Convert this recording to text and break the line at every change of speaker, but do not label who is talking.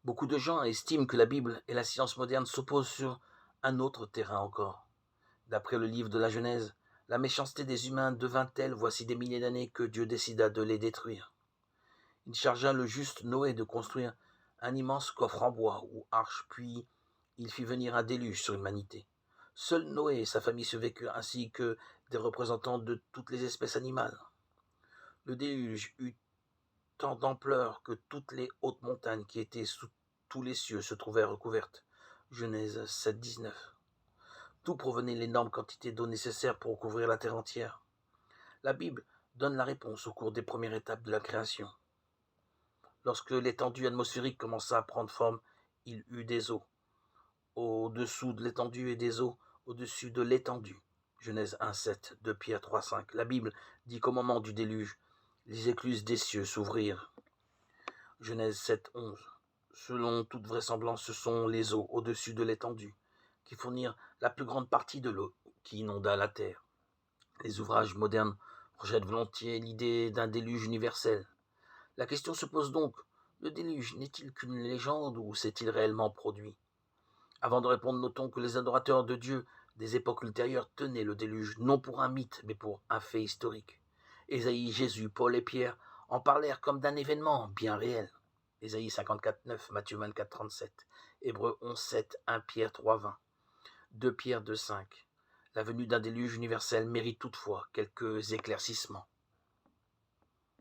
Beaucoup de gens estiment que la Bible et la science moderne s'opposent sur un autre terrain encore. D'après le livre de la Genèse, la méchanceté des humains devint telle voici des milliers d'années que Dieu décida de les détruire. Il chargea le juste Noé de construire un immense coffre en bois ou arche, puis il fit venir un déluge sur l'humanité. Seul Noé et sa famille survécurent, ainsi que des représentants de toutes les espèces animales. Le déluge eut tant d'ampleur que toutes les hautes montagnes qui étaient sous tous les cieux se trouvèrent recouvertes. Genèse 7,19. D'où provenaient l'énorme quantité d'eau nécessaire pour couvrir la terre entière? La Bible donne la réponse au cours des premières étapes de la création. Lorsque l'étendue atmosphérique commença à prendre forme, il eut des eaux au-dessous de l'étendue et des eaux au-dessus de l'étendue. Genèse 1,7, 2 Pierre 3,5. La Bible dit qu'au moment du déluge, les écluses des cieux s'ouvrirent. Genèse 7,11. Selon toute vraisemblance, ce sont les eaux au-dessus de l'étendue qui fournirent la plus grande partie de l'eau qui inonda la terre. Les ouvrages modernes rejettent volontiers l'idée d'un déluge universel. La question se pose donc, le déluge n'est-il qu'une légende ou s'est-il réellement produit? Avant de répondre, notons que les adorateurs de Dieu des époques ultérieures tenaient le déluge non pour un mythe, mais pour un fait historique. Ésaïe, Jésus, Paul et Pierre en parlèrent comme d'un événement bien réel. Ésaïe 54, 9, Matthieu 24, 37, Hébreux 11, 7, 1 Pierre 3, 20, 2 Pierre 2, 5. La venue d'un déluge universel mérite toutefois quelques éclaircissements.